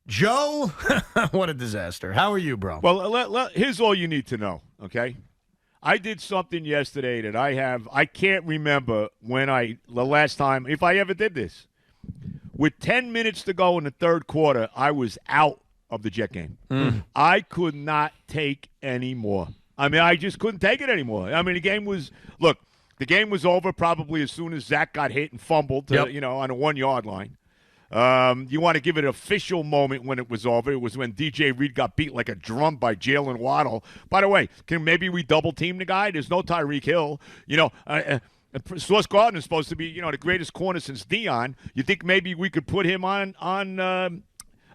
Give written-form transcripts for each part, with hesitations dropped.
Joe, what a disaster. How are you, bro? Well, here's all you need to know, okay? I did something yesterday that I can't remember the last time, if I ever did this. With 10 minutes to go in the third quarter, I was out of the Jet game. I could not take any more. I mean, I just couldn't take it anymore. I mean, the game was over probably as soon as Zach got hit and fumbled, on a 1-yard line. You want to give it an official moment when it was over. It was when DJ Reed got beat like a drum by Jalen Waddle. By the way, can maybe we double-team the guy? There's no Tyreek Hill. Sauce Gardner is supposed to be, the greatest corner since Dion. You think maybe we could put him on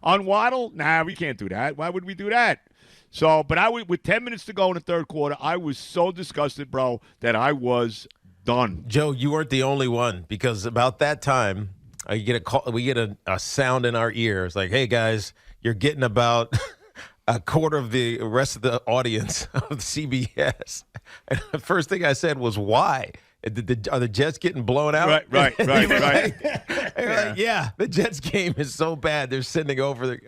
Waddle? Nah, we can't do that. Why would we do that? So, but with 10 minutes to go in the third quarter, I was so disgusted, bro, that I was done. Joe, you weren't the only one, because about that time, we get a sound in our ears like, hey, guys, you're getting about a quarter of the rest of the audience of CBS. And the first thing I said was, why? Are the Jets getting blown out? Right. Yeah, the Jets game is so bad. They're sending over,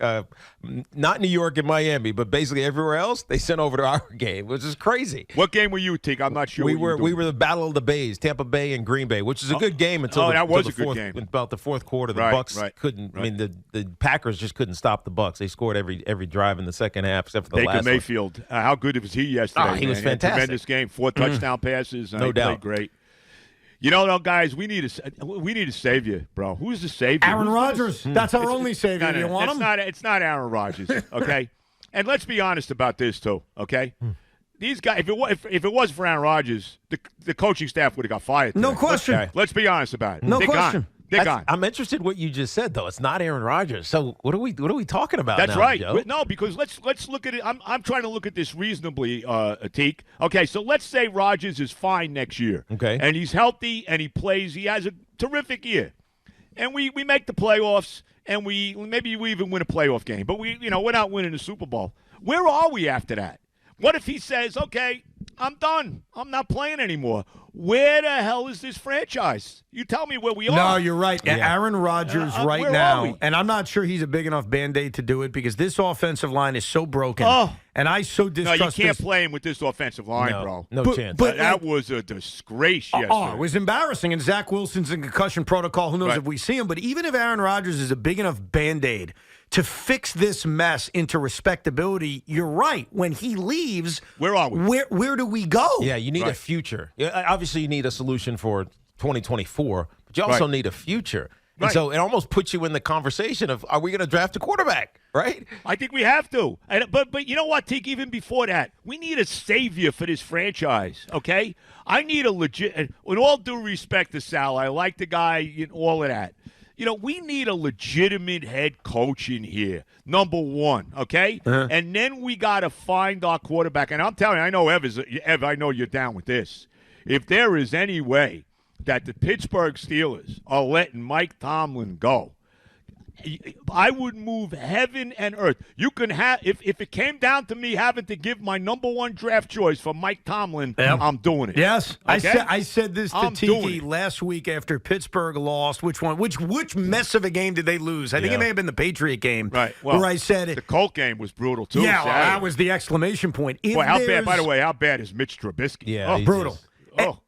not New York and Miami, but basically everywhere else, they sent over to our game, which is crazy. What game were you, Teak? I'm not sure. We were the Battle of the Bays, Tampa Bay and Green Bay, which is a good game until about the fourth quarter. The Bucks couldn't. I mean, the Packers just couldn't stop the Bucks. They scored every drive in the second half, except for the last one. Baker Mayfield, how good was he yesterday? He was fantastic. Tremendous game, 4 touchdown passes. No doubt. Played great. Guys, we need a savior, bro. Who's the savior? Aaron Rodgers. That's our only savior. Do you want him? It's not Aaron Rodgers, okay? And let's be honest about this, too, okay? These guys, if it was for Aaron Rodgers, the coaching staff would have got fired today. No question. Let's be honest about it. No question. They're gone. I'm interested in what you just said, though. It's not Aaron Rodgers. So what are we talking about? That's now, right. Joe? No, because let's look at it. I'm trying to look at this reasonably, Teak. Okay, so let's say Rodgers is fine next year. Okay. And he's healthy and he plays. He has a terrific year. And we make the playoffs and maybe we even win a playoff game. But we're not winning the Super Bowl. Where are we after that? What if he says, okay, I'm done. I'm not playing anymore. Where the hell is this franchise? You tell me where we are. No, you're right. Yeah. Aaron Rodgers right where now, are we? and I'm not sure he's a big enough Band-Aid to do it because this offensive line is so broken. And I so distrust No, you can't play him with this offensive line, bro. No chance. But that was a disgrace yesterday. It was embarrassing. And Zach Wilson's in concussion protocol. Who knows if we see him. But even if Aaron Rodgers is a big enough Band-Aid to fix this mess into respectability, you're right. When he leaves, where are we? Where do we go? Yeah, you need a future. Obviously, you need a solution for 2024, but you also need a future. And so it almost puts you in the conversation of, are we going to draft a quarterback, right? I think we have to. But you know what, Teak, even before that, we need a savior for this franchise, okay? I need a legit, with all due respect to Sal, I like the guy, all of that. We need a legitimate head coach in here, number one, okay? And then we got to find our quarterback. And I'm telling you, I know, Ev, I know you're down with this. If there is any way that the Pittsburgh Steelers are letting Mike Tomlin go, I would move heaven and earth. You can have if it came down to me having to give my number one draft choice for Mike Tomlin, I'm doing it. Yes, okay? I said this to Tiki last week after Pittsburgh lost. Which one? Which mess of a game did they lose? I think it may have been the Patriot game. Right. Well, where I said the Colt game was brutal too. Yeah, well, that was the exclamation point. Boy, how bad? By the way, how bad is Mitch Trubisky? Yeah, brutal.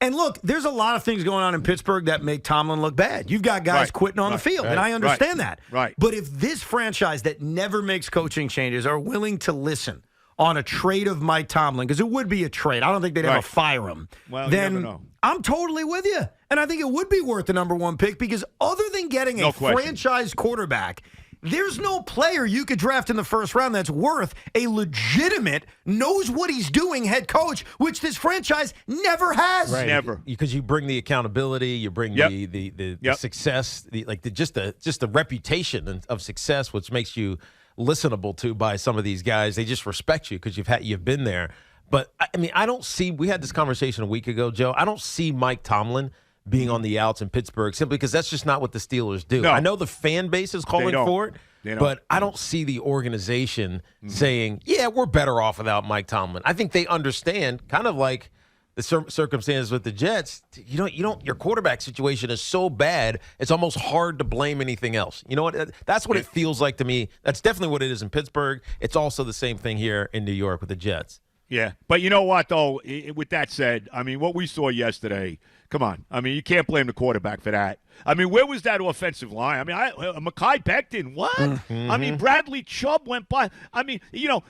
And look, there's a lot of things going on in Pittsburgh that make Tomlin look bad. You've got guys quitting on the field, and I understand that. Right. But if this franchise that never makes coaching changes are willing to listen on a trade of Mike Tomlin, because it would be a trade. I don't think they'd ever fire him. Well, then you never know. I'm totally with you. And I think it would be worth the number one pick because other than getting a franchise quarterback, there's no player you could draft in the first round that's worth a legitimate, knows what he's doing head coach, which this franchise never has. Right. Never. Because you bring the accountability, you bring the success, just the reputation of success, which makes you listenable to by some of these guys. They just respect you because you've been there. But I mean, I don't see. We had this conversation a week ago, Joe. I don't see Mike Tomlin being on the outs in Pittsburgh simply because that's just not what the Steelers do. No. I know the fan base is calling for it, but I don't see the organization saying, yeah, we're better off without Mike Tomlin. I think they understand, kind of like the circumstances with the Jets, your quarterback situation is so bad, it's almost hard to blame anything else. You know what? That's what it feels like to me. That's definitely what it is in Pittsburgh. It's also the same thing here in New York with the Jets. Yeah, but you know what, though? With that said, I mean, what we saw yesterday, come on. I mean, you can't blame the quarterback for that. I mean, where was that offensive line? I mean, Mekhi Becton, what? Mm-hmm. I mean, Bradley Chubb went by. I mean,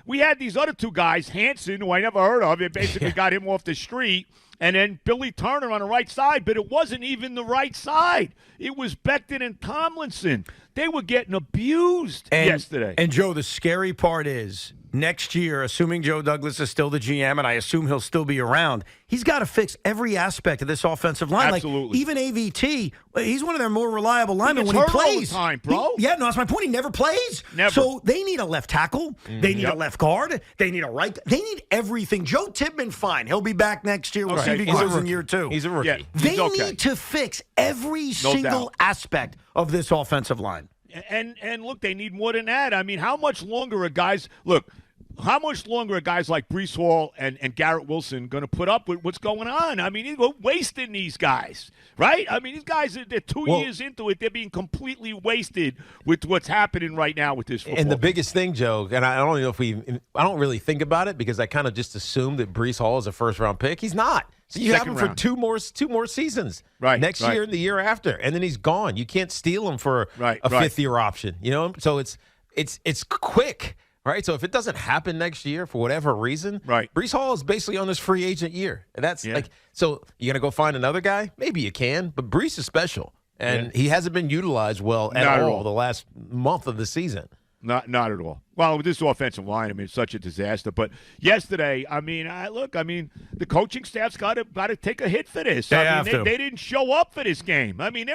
we had these other two guys, Hanson, who I never heard of. It basically got him off the street. And then Billy Turner on the right side, but it wasn't even the right side. It was Becton and Tomlinson. They were getting abused yesterday. And, Joe, the scary part is next year, assuming Joe Douglas is still the GM, and I assume he'll still be around, he's got to fix every aspect of this offensive line. Absolutely. Like, even AVT, he's one of their more reliable linemen when he plays. All the time, bro. That's my point. He never plays. Never. So they need a left tackle. They need a left guard. They need a right. They need everything. Joe Tippmann, fine. He'll be back next year. We'll see if he goes in year 2. He's a rookie. Yeah, they need to fix every single aspect of this offensive line. And look, they need more than that. I mean, how much longer are guys like Breece Hall and Garrett Wilson going to put up with what's going on? I mean, we're wasting these guys, right? I mean, these guys, they're 2 years into it. They're being completely wasted with what's happening right now with this football. And the biggest thing, Joe, and I don't know if I don't really think about it because I kind of just assumed that Breece Hall is a first-round pick. He's not. So you have him for two more seasons. Right. Next year and the year after. And then he's gone. You can't steal him for a fifth-year option. So it's quick. Right, so if it doesn't happen next year for whatever reason, Breece Hall is basically on his free agent year. And that's so you're going to go find another guy? Maybe you can, but Breece is special. And he hasn't been utilized well at all the last month of the season. Not at all. Well, with this offensive line, I mean, it's such a disaster. But yesterday, I mean, the coaching staff's got to take a hit for this. They didn't show up for this game. I mean,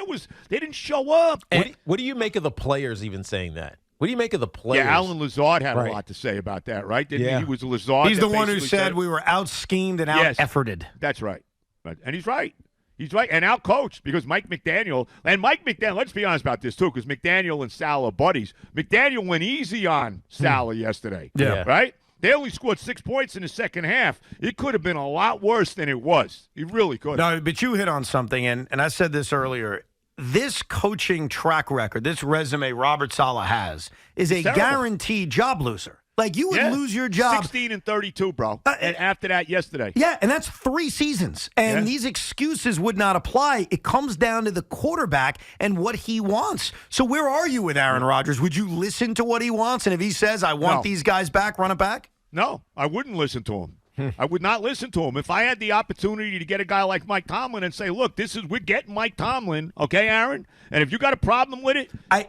they didn't show up. What do you make of the players even saying that? What do you make of the players? Yeah, Alan Lazard had a lot to say about that, right? He was Lazard. He's the one who said we were out-schemed and out-efforted. That's right. And he's right. He's right. And out-coached because Mike McDaniel, let's be honest about this, too, because McDaniel and Sal are buddies. McDaniel went easy on Sal yesterday. Yeah. Right? They only scored 6 points in the second half. It could have been a lot worse than it was. It really could have. No, but you hit on something, and I said this earlier. This coaching track record, this resume Robert Saleh has, is a guaranteed job loser. Like, you would lose your job. 16-32, bro. And after that, yesterday. Yeah, and that's 3 seasons. And these excuses would not apply. It comes down to the quarterback and what he wants. So where are you with Aaron Rodgers? Would you listen to what he wants? And if he says, I want these guys back, run it back? No, I wouldn't listen to him. I would not listen to him. If I had the opportunity to get a guy like Mike Tomlin and say, look, we're getting Mike Tomlin, okay, Aaron? And if you got a problem with it, I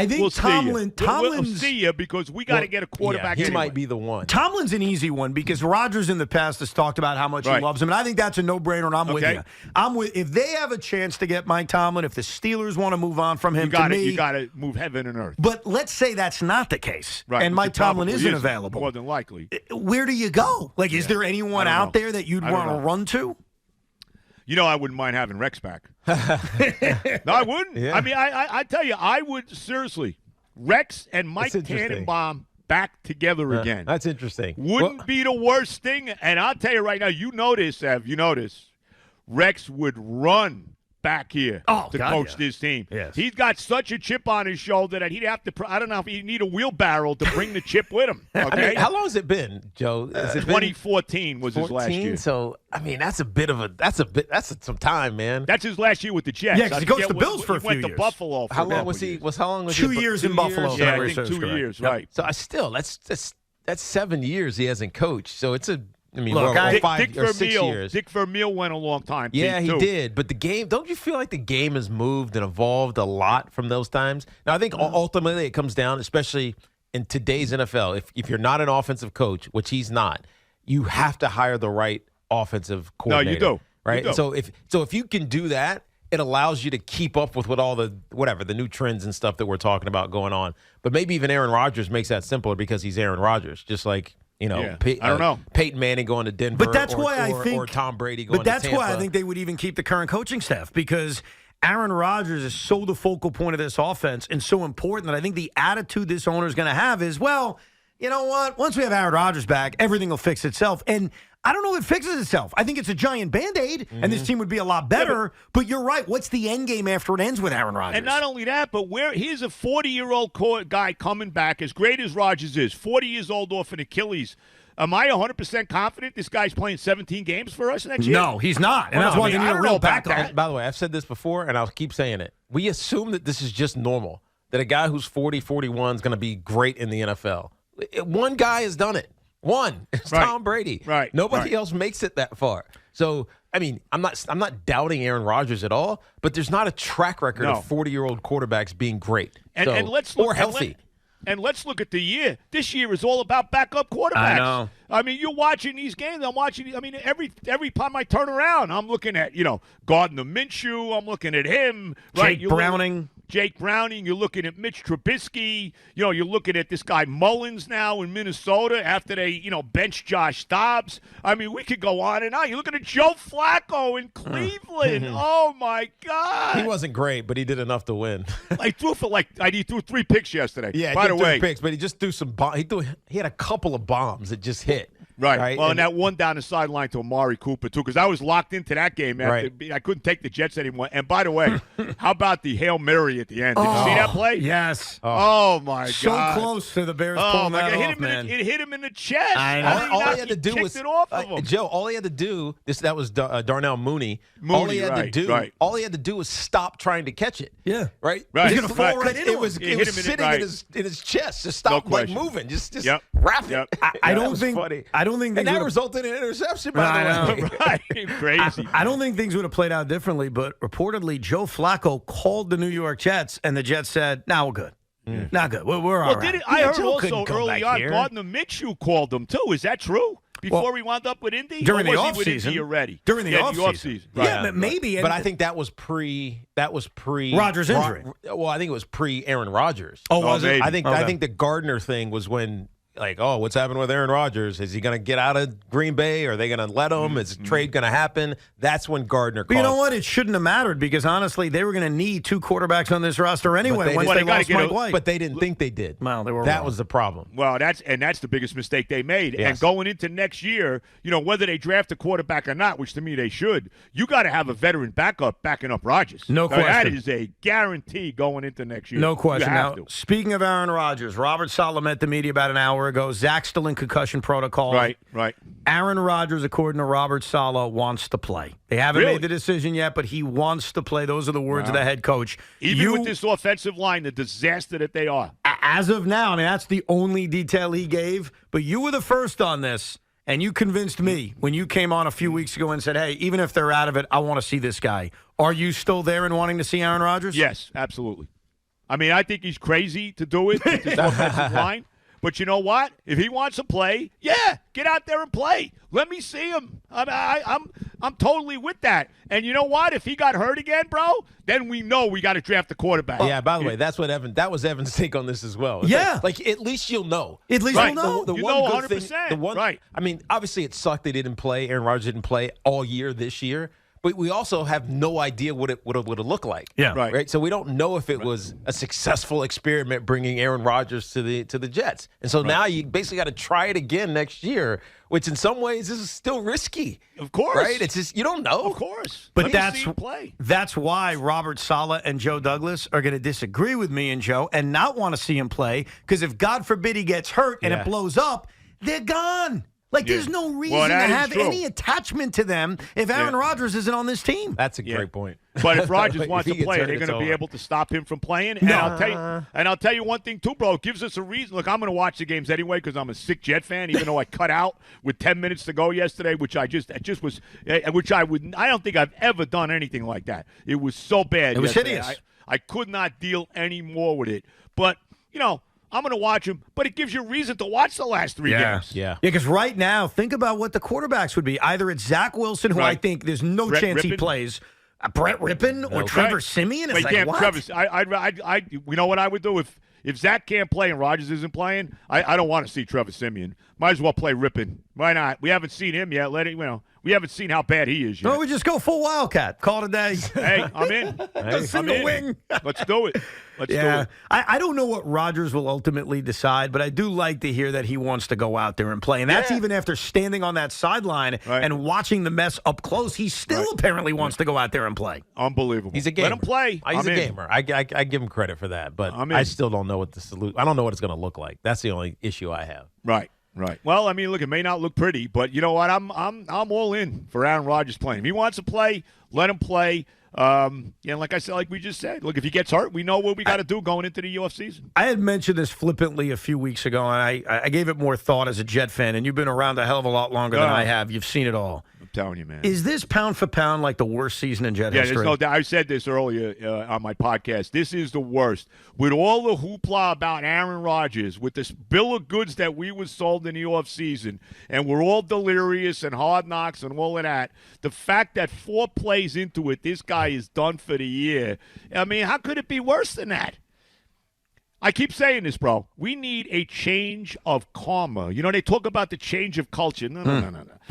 think we'll Tomlin's we'll see you because we got to get a quarterback he might be the one. Tomlin's an easy one because Rodgers in the past has talked about how much he loves him, and I think that's a no-brainer, and I'm with you. If they have a chance to get Mike Tomlin, if the Steelers want to move on from him, you got to move heaven and earth. But let's say that's not the case, and Mike Tomlin isn't available. More than likely. Where do you go? Like, is there anyone out there that you'd want to run to? I wouldn't mind having Rex back. No, I wouldn't. Yeah. I mean, I tell you, I would seriously. Rex and Mike Tannenbaum back together again. That's interesting. Wouldn't be the worst thing. And I'll tell you right now, you notice, Rex would run back here to coach this team. Yes. He's got such a chip on his shoulder that he'd have to. I don't know if he'd need a wheelbarrow to bring the chip with him. Okay? I mean, how long has it been, Joe? 2014 was his last year. So I mean, that's some time, man. That's his last year with the Jets. Yeah, because he goes to Bills for a few years. He went to Buffalo. How long was he? How long was 2 years in Buffalo? Yeah, I think 2 years. Right. So that's 7 years he hasn't coached. So it's a. I mean, look, 5 or 6 years. Dick Vermeil went a long time. Yeah, he did. But the game, don't you feel like the game has moved and evolved a lot from those times? Now, I think ultimately it comes down, especially in today's NFL, if you're not an offensive coach, which he's not, you have to hire the right offensive coordinator. No, you do. Right? You do. So if you can do that, it allows you to keep up with all the the new trends and stuff that we're talking about going on. But maybe even Aaron Rodgers makes that simpler because he's Aaron Rodgers, just like I don't know. Peyton Manning going to Denver, but that's why I think, or Tom Brady going to Tampa. But that's why I think they would even keep the current coaching staff because Aaron Rodgers is so the focal point of this offense and so important that I think the attitude this owner is going to have is, well, you know what? Once we have Aaron Rodgers back, everything will fix itself. And I don't know if it fixes itself. I think it's a giant Band-Aid, and this team would be a lot better. But you're right. What's the end game after it ends with Aaron Rodgers? And not only that, but here's a 40-year-old guy coming back, as great as Rodgers is, 40 years old off an Achilles. Am I 100% confident this guy's playing 17 games for us next year? No, he's not. And that's why they need a real backup. By the way, I've said this before, and I'll keep saying it. We assume that this is just normal, that a guy who's 40, 41 is going to be great in the NFL. One guy has done it. One. It's Tom Brady. Right. Nobody else makes it that far. So, I mean, I'm not doubting Aaron Rodgers at all, but there's not a track record of 40-year-old quarterbacks being great. And let's look, or healthy. And let's look at the year. This year is all about backup quarterbacks. I know. I mean, you're watching these games. I'm watching. I mean, every time I turn around, I'm looking at Gardner Minshew. I'm looking at him. Right? Jake Browning. You're looking at Mitch Trubisky. You're looking at this guy Mullins now in Minnesota after they bench Josh Dobbs. I mean, we could go on and on. You're looking at Joe Flacco in Cleveland. Oh my God. He wasn't great, but he did enough to win. He threw 3 picks yesterday. Yeah, by the way, 3 picks, but he just threw some bombs. He had a couple of bombs that just hit. Right. Well, and that one down the sideline to Amari Cooper, too, because I was locked into that game. I couldn't take the Jets anymore. And by the way, how about the Hail Mary at the end? Did you see that play? Yes. Oh, my God. So close to the Bears pulling that off, man. It hit him in the chest. I know. All he had to do was it off of him. Joe. All he had to do that was Darnell Mooney. All he had to do was stop trying to catch it. Yeah. Right. He's gonna fall right into it. Was sitting in his chest. Just stop moving. Just wrap it. I don't think. And that resulted in an interception, by the way. Right. Crazy. I don't think things would have played out differently, but reportedly Joe Flacco called the New York Jets, and the Jets said, "No, we're good. Not good. We're all right." I heard also early on, Gardner Minshew called them, too. Is that true? Before he wound up with Indy? During the offseason already. During the offseason. Right. Yeah, but maybe. But I think that was pre Rodgers' injury. Well, I think it was pre Aaron Rodgers. Oh, was it? I think the Gardner thing was when, what's happening with Aaron Rodgers? Is he going to get out of Green Bay? Are they going to let him? Is the trade going to happen? That's when Gardner called. But you know what? It shouldn't have mattered because, honestly, they were going to need 2 quarterbacks on this roster anyway once they lost Mike White. But they didn't think they did. Well, they were That wrong. was the problem. Well, that's the biggest mistake they made. Yes. And going into next year, whether they draft a quarterback or not, which to me they should, you got to have a veteran backing up Rodgers. No question. That is a guarantee going into next year. No question. Now, to. Speaking of Aaron Rodgers, Robert Saleh met the media about an hour ago. Zach's still in concussion protocol. Right. Aaron Rodgers, according to Robert Saleh, wants to play. They haven't made the decision yet, but he wants to play. Those are the words of the head coach. Even with this offensive line, the disaster that they are. As of now, that's the only detail he gave, but you were the first on this, and you convinced me when you came on a few weeks ago and said, hey, even if they're out of it, I want to see this guy. Are you still there and wanting to see Aaron Rodgers? Yes, absolutely. I mean, I think he's crazy to do it with this offensive line. But you know what? If he wants to play, get out there and play. Let me see him. I'm totally with that. And you know what? If he got hurt again, bro, then we know we got to draft the quarterback. Yeah. By the way, that was Evan's take on this as well. It's like at least you'll know. At least you'll know. You know 100%. Right. I mean, obviously it sucked they didn't play. Aaron Rodgers didn't play all year this year. But we also have no idea what it would have looked like. Yeah. Right. So we don't know if it was a successful experiment bringing Aaron Rodgers to the Jets. And so now you basically got to try it again next year, which in some ways is still risky. Of course. Right? It's just you don't know. Of course. But that's why Robert Saleh and Joe Douglas are going to disagree with me and Joe and not want to see him play because if God forbid he gets hurt and it blows up, they're gone. There's no reason to have any attachment to them if Aaron Rodgers isn't on this team. That's a great point. But if Rodgers wants to play, they're going to be able to stop him from playing. And I'll tell you one thing too, bro. It gives us a reason. Look, I'm going to watch the games anyway because I'm a sick Jet fan. Even though I cut out with 10 minutes to go yesterday, which I don't think I've ever done anything like that. It was so bad. It was hideous. I could not deal any more with it. But I'm going to watch him, but it gives you a reason to watch the last 3 games. Yeah. Because right now, think about what the quarterbacks would be. Either it's Zach Wilson, who I think there's no chance he plays, Brett Rippon or Trevor Siemian. It's what? Trevor, you know what I would do if Zach can't play and Rodgers isn't playing? I don't want to see Trevor Siemian. Might as well play Rippon. Why not? We haven't seen him yet. We haven't seen how bad he is yet. No, we just go full Wildcat. Call it a day. Hey, I'm in. Just in the wing. Let's do it. Let's do it. I don't know what Rodgers will ultimately decide, but I do like to hear that he wants to go out there and play. And that's even after standing on that sideline and watching the mess up close. He still apparently wants to go out there and play. Unbelievable. He's a gamer. Let him play. He's a gamer. I give him credit for that, but I still don't know what the solution. I don't know what it's going to look like. That's the only issue I have. Right. Well, I mean, look, it may not look pretty, but you know what? I'm all in for Aaron Rodgers playing. If he wants to play, let him play. Like I said, like we just said, look, if he gets hurt, we know what we got to do going into the UF season. I had mentioned this flippantly a few weeks ago, and I gave it more thought as a Jet fan, and you've been around a hell of a lot longer than I have. You've seen it all. I'm telling you, man. Is this pound for pound like the worst season in Jet history? There's no doubt. I said this earlier on my podcast. This is the worst. With all the hoopla about Aaron Rodgers, with this bill of goods that we was sold in the off season, and we're all delirious and hard knocks and all of that, the fact that 4 plays into it, this guy is done for the year. I mean, how could it be worse than that? I keep saying this, bro. We need a change of karma. You know, they talk about the change of culture. No.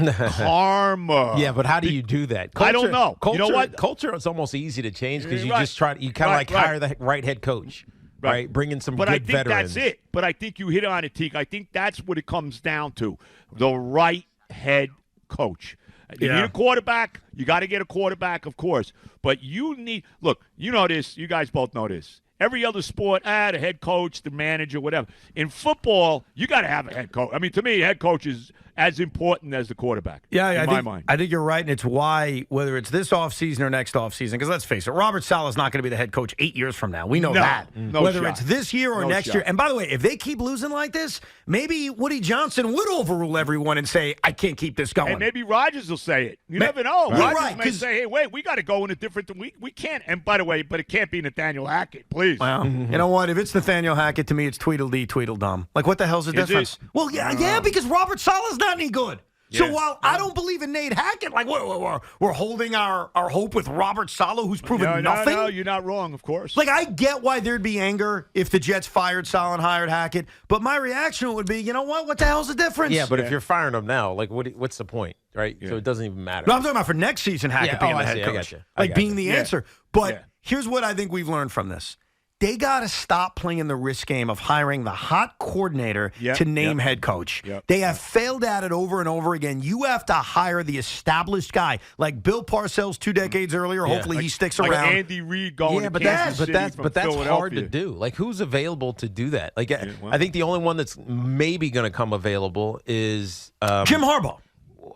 Karma. Yeah, but how do you do that? I don't know. Culture, you know what? Culture is almost easy to change because you just try. You kind of hire the right head coach, right? Bring in some good veterans. But I think that's it. But I think you hit on it, Teak. I think that's what it comes down to: the right head coach. You need a quarterback. You got to get a quarterback, of course. But you need – look, you know this. You guys both know this. Every other sport, the head coach, the manager, whatever. In football, you got to have a head coach. I mean, to me, head coach is as important as the quarterback. Yeah, in my mind. I think you're right, and it's why, whether it's this offseason or next offseason, because let's face it, Robert Saleh's not going to be the head coach 8 years from now. We know that. Whether it's this year or next year. And by the way, if they keep losing like this, maybe Woody Johnson would overrule everyone and say, I can't keep this going. And maybe Rodgers will say it. You never know. Rodgers may say, hey, wait, we got to go in a different – we can't. And by the way, but it can't be Nathaniel Hackett, please. Well, you know what? If it's Nathaniel Hackett, to me, it's Tweedledee, Tweedledum. Like, what the hell's the difference? Well, yeah, because Robert Saleh's not any good. So while I don't believe in Nate Hackett, like we're holding our hope with Robert Saleh, who's proven nothing. No, you're not wrong, of course. Like, I get why there'd be anger if the Jets fired Saleh and hired Hackett, but my reaction would be, you know what? What the hell's the difference? Yeah, but if you're firing them now, like, what's the point, right? Yeah. So it doesn't even matter. No, I'm talking about for next season, Hackett being the head coach, being the answer. But here's what I think we've learned from this. They got to stop playing the risk game of hiring the hot coordinator to name head coach. They have failed at it over and over again. You have to hire the established guy, like Bill Parcells 2 decades earlier. Hopefully he sticks around. Like Andy Reid going to Kansas City but that's hard to do. Like, who's available to do that? Like, I think the only one that's maybe going to come available is Jim Harbaugh.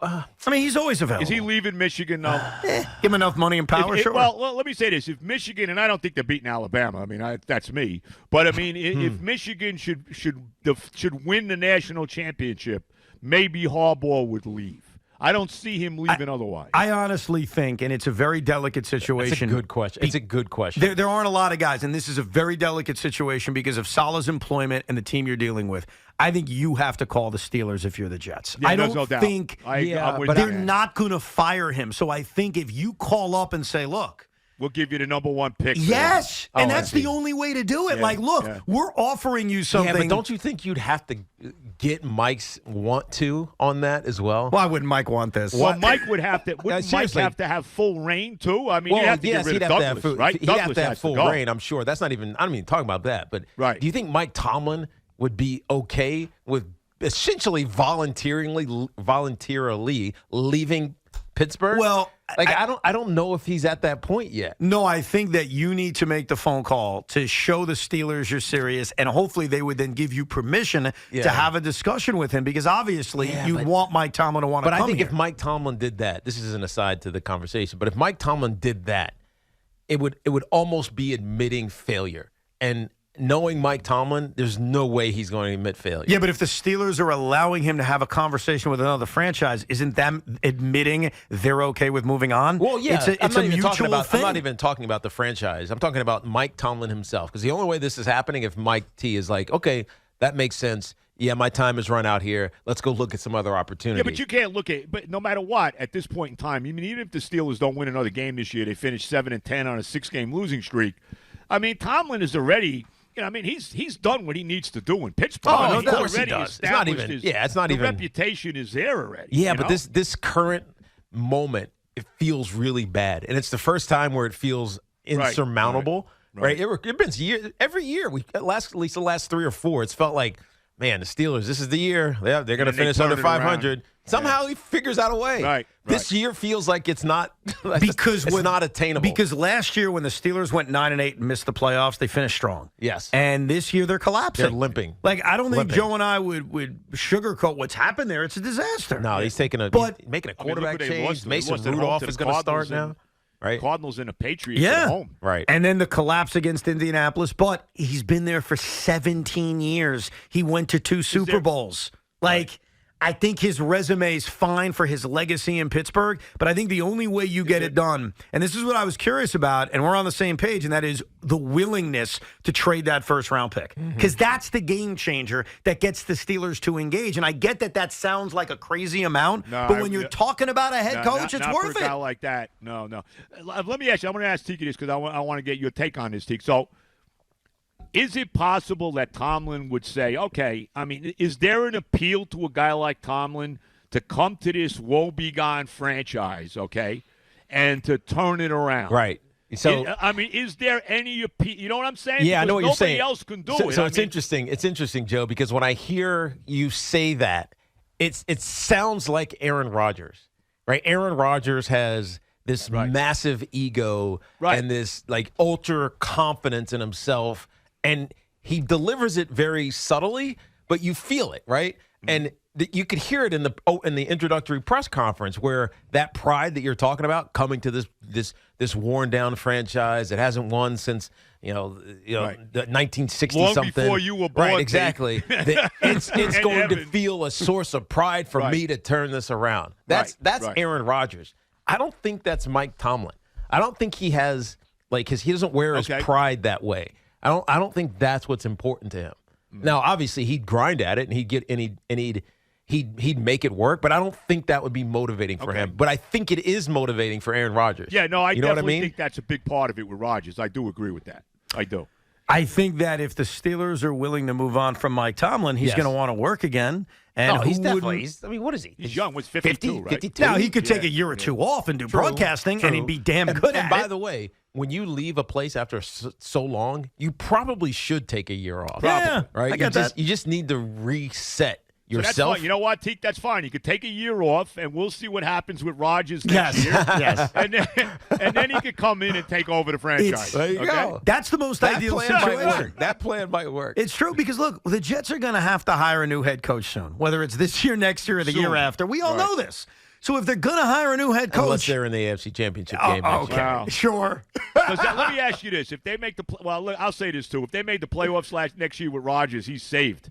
I mean, he's always available. Is he leaving Michigan now? Give him enough money and power, sure. Well, let me say this. If Michigan, and I don't think they're beating Alabama. I mean, that's me. But, I mean, if Michigan should win the national championship, maybe Harbaugh would leave. I don't see him leaving otherwise. I honestly think, and it's a very delicate situation. It's a good question. It's a good question. There aren't a lot of guys, and this is a very delicate situation because of Saleh's employment and the team you're dealing with. I think you have to call the Steelers if you're the Jets. Yeah, I don't no doubt. think but they're not going to fire him. So I think if you call up and say, look, we'll give you the number 1 pick. Yes, and that's the only way to do it. Yeah, like, look, we're offering you something. Yeah, but don't you think you'd have to get Mike's want to on that as well? Why wouldn't Mike want this? Well, Mike would have to. Wouldn't Mike have to have full reign too? I mean, he'd have to get rid of Douglas, right? He'd have to have full reign. I'm sure. That's not even. I don't even talk about that. But do you think Mike Tomlin would be okay with essentially voluntarily leaving Pittsburgh? Well, like I don't know if he's at that point yet. No, I think that you need to make the phone call to show the Steelers you're serious, and hopefully they would then give you permission to have a discussion with him because obviously you want Mike Tomlin to want to come here. But I think if Mike Tomlin did that, this is an aside to the conversation, but if Mike Tomlin did that, it would almost be admitting failure. And knowing Mike Tomlin, there's no way he's going to admit failure. Yeah, but if the Steelers are allowing him to have a conversation with another franchise, isn't them admitting they're okay with moving on? Well, yeah. It's a mutual thing. I'm not even talking about the franchise. I'm talking about Mike Tomlin himself. Because the only way this is happening if Mike T is like, okay, that makes sense. Yeah, my time is run out here. Let's go look at some other opportunities. Yeah, but you can't look at – but no matter what, at this point in time, I mean, even if the Steelers don't win another game this year, they finish 7-10 on a 6-game losing streak. I mean, Tomlin is already – I mean, he's done what he needs to do in Pittsburgh. Oh, of course he does. It's not even. It's not even. The reputation is there already. Yeah, but this current moment, it feels really bad, and it's the first time where it feels insurmountable. Right. It's been every year. At least the last 3 or 4, it's felt like, man, the Steelers. This is the year. Yeah, they're going to finish under 500. Somehow he figures out a way. Right. This year feels like it's not because it's not attainable. Because last year when the Steelers went 9-8 and missed the playoffs, they finished strong. Yes. And this year they're collapsing. They're limping. Like I don't think Joe and I would sugarcoat what's happened there. It's a disaster. No, he's making he's making a quarterback change. Mason Rudolph is going to start now. Right. Cardinals and the Patriots at home. Right. And then the collapse against Indianapolis. But he's been there for 17 years. He went to 2 Super Bowls. I think his resume is fine for his legacy in Pittsburgh, but I think the only way you get it done, and this is what I was curious about, and we're on the same page, and that is the willingness to trade that first-round pick. Because that's the game changer that gets the Steelers to engage. And I get that sounds like a crazy amount, but when you're talking about a head coach, it's worth it. Not for a guy like that. No. Let me ask you. I'm going to ask Tiki this because I want to get your take on this, Tiki. So, is it possible that Tomlin would say, okay, I mean, is there an appeal to a guy like Tomlin to come to this woebegone franchise, okay, and to turn it around? Right. So, is there any appeal? You know what I'm saying? Yeah, I know what you're saying. Nobody else can do it. So it's interesting. It's interesting, Joe, because when I hear you say that, it sounds like Aaron Rodgers, right? Aaron Rodgers has this massive ego and this ultra confidence in himself. And he delivers it very subtly, but you feel it, right? And you could hear it in the introductory press conference, where that pride that you're talking about, coming to this worn down franchise that hasn't won since the 1960 long something. Before you were born, right? Exactly. It's going to feel a source of pride for me to turn this around. That's Aaron Rodgers. I don't think that's Mike Tomlin. I don't think he has because he doesn't wear his pride that way. I don't think that's what's important to him. Now, obviously, he'd grind at it and he'd make it work, but I don't think that would be motivating for him. But I think it is motivating for Aaron Rodgers. Yeah, no, I definitely think that's a big part of it with Rodgers. I do agree with that. I do. I think that if the Steelers are willing to move on from Mike Tomlin, he's going to want to work again. And he's definitely. What is he? He's young. What's 52, 52? Now, he could take a year or two off and do broadcasting, and he'd be damn good at it. By the way, when you leave a place after so long, you probably should take a year off. Yeah, right. I get that. You just need to reset yourself. So that's fine. You know what, Teak? That's fine. You could take a year off, and we'll see what happens with Rodgers next year. Yes. And then he could come in and take over the franchise. There you go. That's the most ideal situation. That plan might work. It's true because, look, the Jets are going to have to hire a new head coach soon, whether it's this year, next year, or the year after. We all know this. So if they're going to hire a new head coach. Unless they're in the AFC Championship game. Okay, wow. Sure. Let me ask you this. If they make I'll say this too. If they made the playoffs next year with Rodgers, he's saved.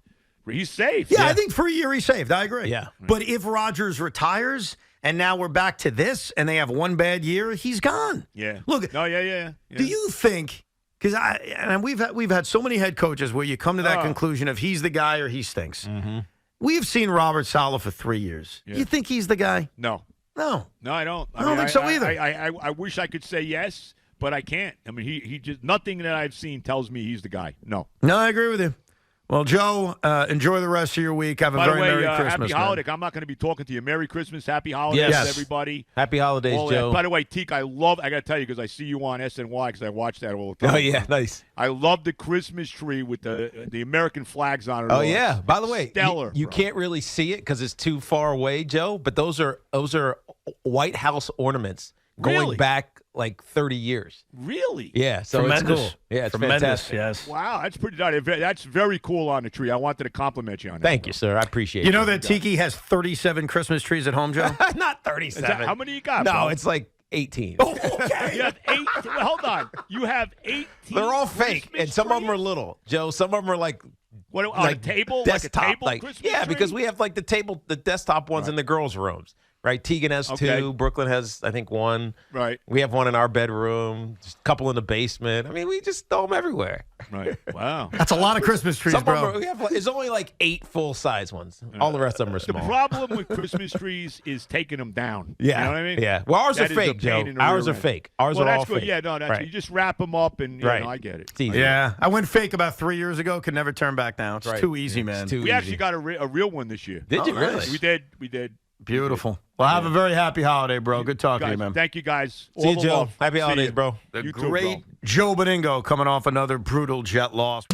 He's safe. Yeah, I think for a year he's saved. I agree. Yeah. But if Rodgers retires and now we're back to this and they have one bad year, he's gone. Yeah. Look. No, yeah. Do you think, because we've had so many head coaches where you come to that conclusion of he's the guy or he stinks. Mm-hmm. We've seen Robert Saleh for 3 years. Yeah. You think he's the guy? No, I don't. I don't think so either. I wish I could say yes, but I can't. I mean, he just nothing that I've seen tells me he's the guy. No, I agree with you. Well, Joe, enjoy the rest of your week. Have a very Merry Christmas. Happy holiday. I'm not going to be talking to you. Merry Christmas. Happy holidays, everybody. Happy holidays, Joe. By the way, Teak, I got to tell you because I see you on SNY because I watch that all the time. Oh, yeah, nice. I love the Christmas tree with the American flags on it. Oh, yeah. By the way, stellar. You can't really see it because it's too far away, Joe, but those are White House ornaments going back like 30 years. Really? Yeah, so tremendous. It's cool. Yeah, it's tremendous, fantastic. Yes. Wow, that's pretty nice. That's very cool on the tree. I wanted to compliment you on that. Thank you, sir. I appreciate it. You know that Tiki has 37 37 Christmas trees at home, Joe? Not 37. How many you got, No, bro? it's like 18. Oh, okay. You have 8. Hold on. You have 18. They're all fake, Christmas and some of them are trees? little, Joe. Some of them are like What, on a table? Desktop, like a table Christmas tree? because we have like the desktop ones in the girls' rooms. right? Tegan has two. Brooklyn has, I think, one. Right. We have one in our bedroom, just a couple in the basement. I mean, we just throw them everywhere. Right. Wow. That's a lot of Christmas trees, bro. It's only like 8 full-size ones. All the rest of them are small. The problem with Christmas trees is taking them down. Yeah. You know what I mean? Yeah. Well, ours are fake, Joe. Ours are fake. Ours are all fake. Yeah, no, that's good. You just wrap them up and, you know, I get it. Yeah. I went fake about 3 years ago. Could never turn back now. It's too easy, man. We actually got a real one this year. Did you really? We did. Beautiful. Well, have a very happy holiday, bro. Good talking to you, man. Thank you, guys. See you, Joe. Happy holidays, bro. The great Joe Benigno coming off another brutal Jet loss.